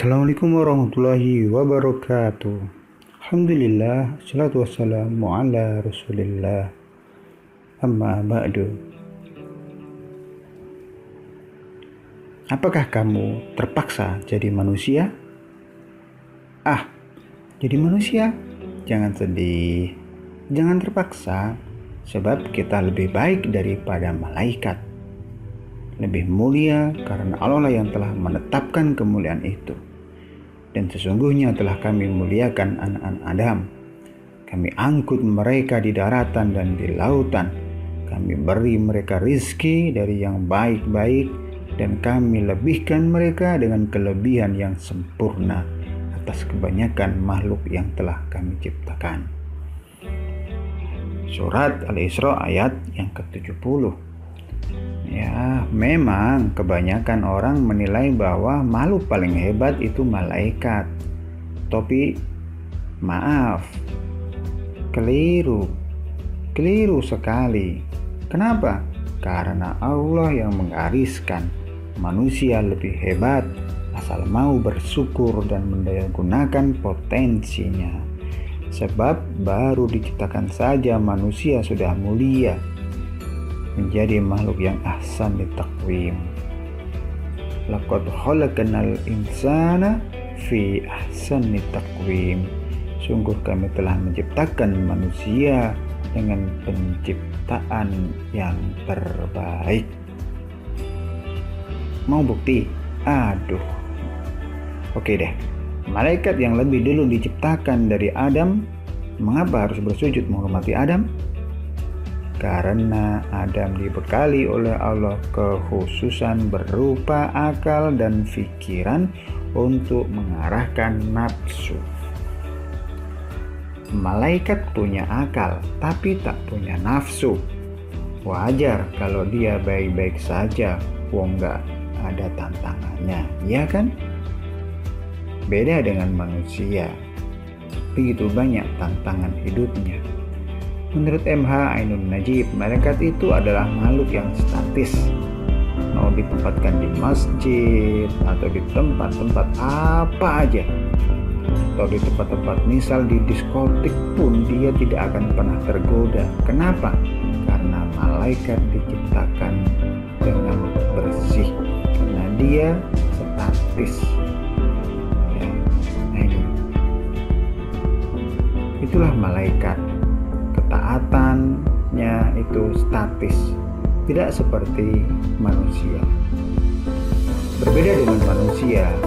Assalamualaikum warahmatullahi wabarakatuh. Alhamdulillah, salatu wassalamu ala rasulillah. Amma ba'du. Apakah kamu terpaksa jadi manusia? Jadi manusia? Jangan sedih, jangan terpaksa, sebab kita lebih baik daripada malaikat. Lebih mulia karena Allah yang telah menetapkan kemuliaan itu. Dan sesungguhnya telah kami muliakan anak-anak Adam. Kami angkut mereka di daratan dan di lautan. Kami beri mereka rizki dari yang baik-baik. Dan kami lebihkan mereka dengan kelebihan yang sempurna atas kebanyakan makhluk yang telah kami ciptakan. Surat Al-Isra ayat yang ke-70. Ya, memang kebanyakan orang menilai bahwa makhluk paling hebat itu malaikat. Tapi maaf, keliru sekali. Kenapa? Karena Allah yang menggariskan manusia lebih hebat asal mau bersyukur dan mendayagunakan potensinya. Sebab baru diciptakan saja manusia sudah mulia, menjadi makhluk yang ahsan ditaqwim. Laqad khalaqnal insana fi ahsani taqwim. Sungguh kami telah menciptakan manusia dengan penciptaan yang terbaik. Mau bukti? Oke deh. Malaikat yang lebih dulu diciptakan dari Adam, mengapa harus bersujud menghormati Adam? Karena Adam dibekali oleh Allah kekhususan berupa akal dan pikiran untuk mengarahkan nafsu. Malaikat punya akal tapi tak punya nafsu. Wajar kalau dia baik-baik saja, wong gak ada tantangannya, ya kan? Beda dengan manusia, begitu banyak tantangan hidupnya. Menurut MH Ainun Najib, malaikat itu adalah makhluk yang statis. Mau ditempatkan di masjid atau di tempat-tempat apa aja, atau di tempat-tempat misal di diskotik pun dia tidak akan pernah tergoda. Kenapa? Karena malaikat diciptakan dengan bersih, karena dia statis. Itulah malaikat. Ketaatannya itu statis, tidak seperti manusia. Berbeda dengan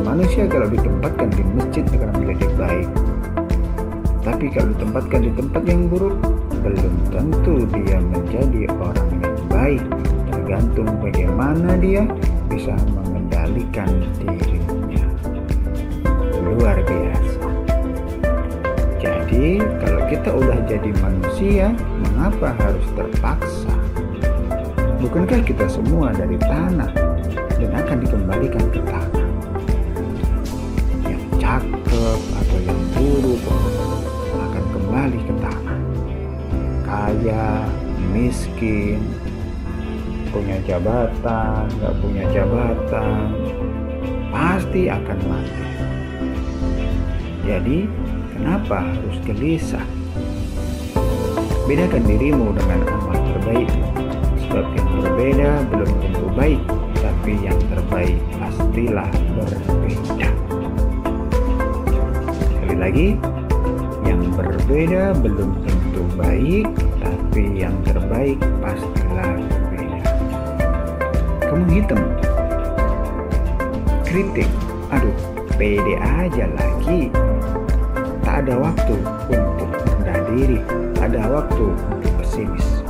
manusia kalau ditempatkan di masjid akan menjadi baik. Tapi kalau ditempatkan di tempat yang buruk, belum tentu dia menjadi orang yang baik. Tergantung bagaimana dia bisa mengendalikan dirinya. Luar biasa. Jadi kalau kita udah jadi manusia, mengapa harus terpaksa? Bukankah kita semua dari tanah dan akan dikembalikan ke tanah? Yang cakep atau yang buruk akan kembali ke tanah. Kaya, miskin, punya jabatan, gak punya jabatan, pasti akan mati. Jadi kenapa harus gelisah? Bedakan dirimu dengan amal terbaik. Sebab yang berbeda belum tentu baik, tapi yang terbaik pastilah berbeda. Sekali lagi, yang berbeda belum tentu baik, tapi yang terbaik pastilah berbeda. Kamu hitam, kritik, pede aja lagi. Tak ada waktu untuk rendah diri, ada waktu untuk pesimis.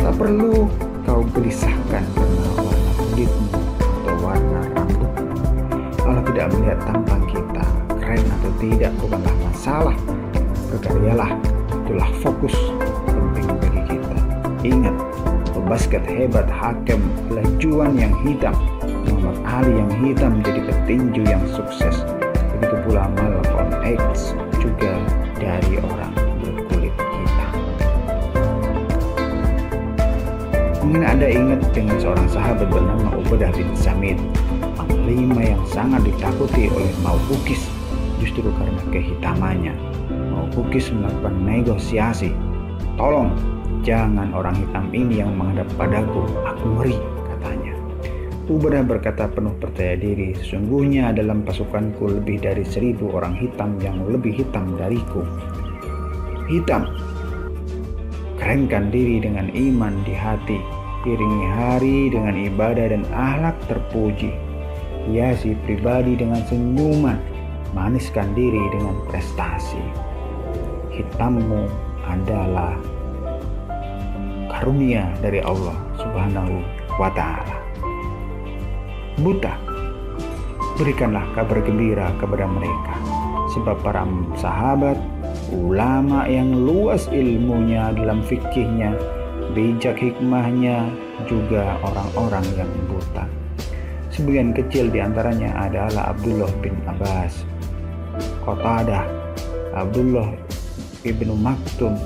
Tak perlu kau gelisahkan karena warna kulitmu atau warna rambutmu. Allah tidak melihat tampang kita, keren atau tidak bukanlah masalah. Berkaryalah, itulah fokus penting bagi kita. Ingat, pebasket hebat Hakem Lajuan yang hitam, Muhammad Ali yang hitam jadi petinju yang sukses. Begitu pula Malcolm X juga dari orang berkulit hitam. Mungkin Anda ingat dengan seorang sahabat bernama Ubadah bin Samit. panglima yang sangat ditakuti oleh Maukukis justru karena kehitamannya. Maukukis melakukan negosiasi. "Tolong, jangan orang hitam ini yang menghadap padaku, aku ngeri," katanya. Ubadah berkata penuh percaya diri, "Sesungguhnya dalam pasukanku lebih dari 1.000 orang hitam yang lebih hitam dariku." Hitam. Kerenkan diri dengan iman di hati, iringi hari dengan ibadah dan akhlak terpuji. Hiasi pribadi dengan senyuman, maniskan diri dengan prestasi. Hitammu adalah karunia dari Allah Subhanahu wa Ta'ala. Buta, berikanlah kabar gembira kepada mereka, sebab para sahabat, ulama yang luas ilmunya dalam fikihnya, bijak hikmahnya, juga orang-orang yang buta. Sebagian kecil diantaranya adalah Abdullah bin Abbas, Qatadah, Abdullah ibnu Maktum,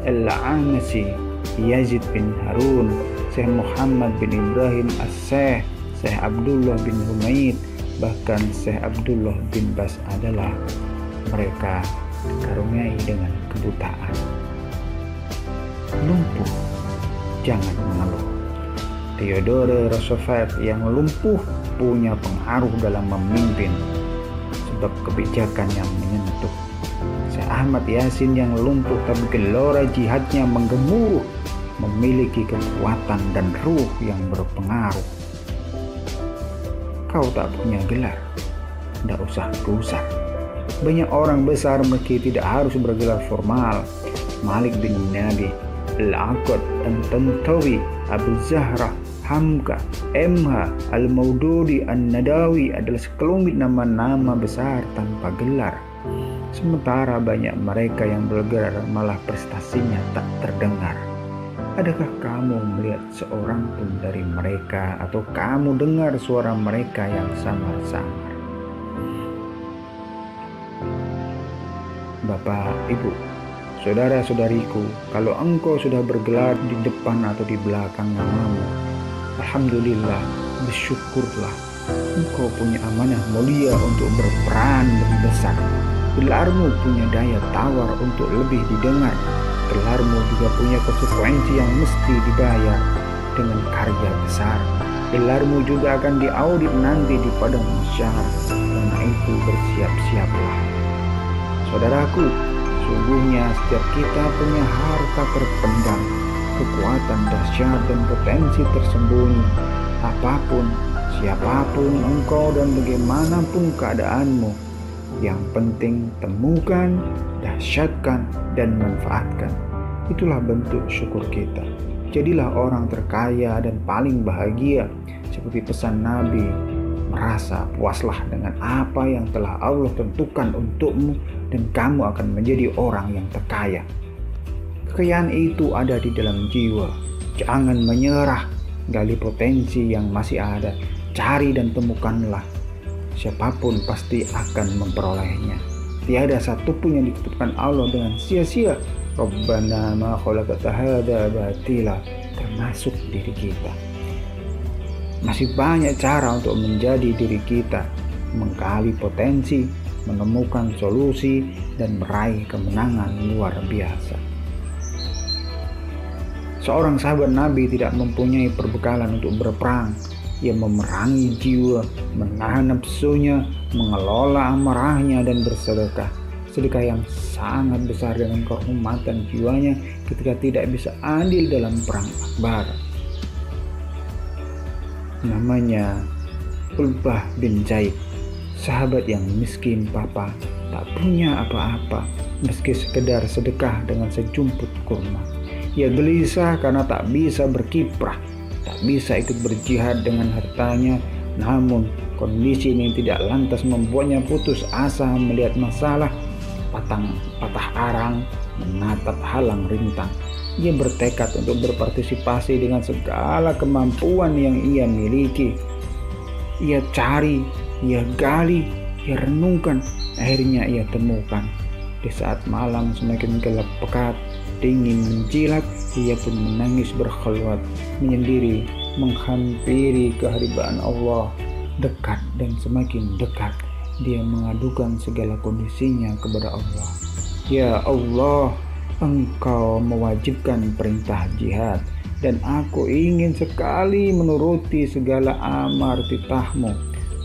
Al-Anasi, Yazid bin Harun, Syekh Muhammad bin Ibrahim As-Syekh, Syekh Abdullah bin Humaid, bahkan Syekh Abdullah bin Bas adalah mereka dikaruniai dengan kebutaan. Lumpuh, jangan mengeluh. Theodore Roosevelt yang lumpuh punya pengaruh dalam memimpin, sebab kebijakan yang menyentuh. Syekh Ahmad Yasin yang lumpuh tapi gelora jihadnya menggemuruh, memiliki kekuatan dan ruh yang berpengaruh. Kau tak punya gelar, tidak usah gusar. Banyak orang besar meski tidak harus bergelar formal. Malik bin Nabi, Al-Aqad, An-Tantawi, Abu Zahra, Hamka, MH, Al-Maududi, An-Nadawi adalah sekelumit nama-nama besar tanpa gelar. Sementara banyak mereka yang bergelar malah prestasinya tak terdengar. Adakah kamu melihat seorang pun dari mereka, atau kamu dengar suara mereka yang samar-samar? Bapak, Ibu, saudara-saudariku, kalau engkau sudah bergelar di depan atau di belakang namamu, alhamdulillah, bersyukurlah. Engkau punya amanah mulia untuk berperan lebih besar. Gelarmu punya daya tawar untuk lebih didengar. Gelarmu juga punya konsekuensi yang mesti dibayar dengan karya besar. Gelarmu juga akan diaudit nanti di padang mahsyar. Karena itu bersiap-siaplah. Saudaraku, sungguhnya setiap kita punya harta terpendam, kekuatan dahsyat dan potensi tersembunyi. Apapun, siapapun engkau dan bagaimanapun keadaanmu, yang penting temukan, dahsyatkan, dan manfaatkan. Itulah bentuk syukur kita. Jadilah orang terkaya dan paling bahagia, seperti pesan Nabi, merasa puaslah dengan apa yang telah Allah tentukan untukmu dan kamu akan menjadi orang yang terkaya. Kekayaan itu ada di dalam jiwa. Jangan menyerah, gali potensi yang masih ada, cari dan temukanlah. Siapapun pasti akan memperolehnya. Tiada satupun yang ditutupkan Allah dengan sia-sia. Rabbana ma khalaqta hadza batila, termasuk diri kita. Masih banyak cara untuk menjadi diri kita, menggali potensi, menemukan solusi, dan meraih kemenangan luar biasa. Seorang sahabat Nabi tidak mempunyai perbekalan untuk berperang. Ia memerangi jiwa, menahan nafsunya, mengelola amarahnya, dan bersedekah. Sedekah yang sangat besar dengan kehormatan jiwanya ketika tidak bisa adil dalam perang Akbar. Namanya Ulbah bin Zaid, sahabat yang miskin papa, tak punya apa-apa meski sekedar sedekah dengan sejumput kurma. Ia gelisah karena tak bisa berkiprah, tak bisa ikut berjihad dengan hartanya. Namun kondisi ini tidak lantas membuatnya putus asa melihat masalah, patah arang, menatap halang rintang. Ia bertekad untuk berpartisipasi dengan segala kemampuan yang ia miliki. Ia cari, ia gali, ia renungkan, akhirnya ia temukan. Di saat malam semakin gelap pekat, dingin menjilat, ia pun menangis berkhulwat, menyendiri, menghampiri kehadiran Allah. dekat dan semakin dekat dia mengadukan segala kondisinya kepada Allah. Ya Allah, Engkau mewajibkan perintah jihad dan aku ingin sekali menuruti segala amar titahmu,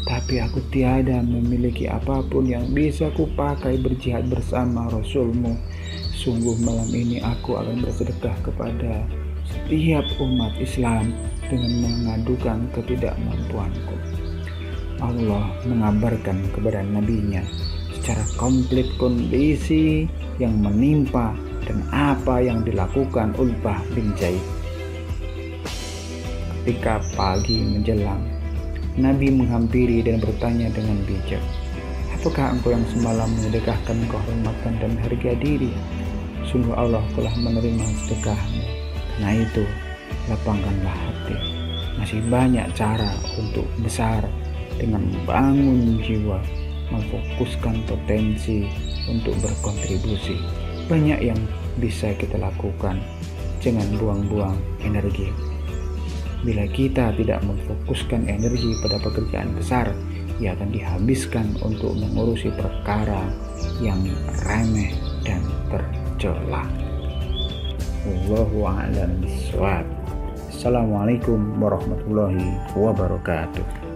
tapi aku tiada memiliki apapun yang bisa kupakai berjihad bersama Rasulmu. Sungguh malam ini aku akan bersedekah kepada setiap umat Islam dengan mengadukan ketidakmampuanku. Allah mengabarkan kepada nabinya secara komplit kondisi yang menimpa dan apa yang dilakukan Utbah bin Zaid. Ketika pagi menjelang, Nabi menghampiri dan bertanya dengan bijak, apakah engkau yang semalam menyedekahkan kehormatan dan harga diri? Sungguh Allah telah menerima sedekahmu. Karena itu, lapangkanlah hati. Masih banyak cara untuk besar dengan membangun jiwa, memfokuskan potensi untuk berkontribusi. Banyak yang bisa kita lakukan. Jangan buang-buang energi. Bila kita tidak memfokuskan energi pada pekerjaan besar, ia akan dihabiskan untuk mengurusi perkara yang remeh dan tercela. Wallahu a'lam bishawab. Assalamualaikum warahmatullahi wabarakatuh.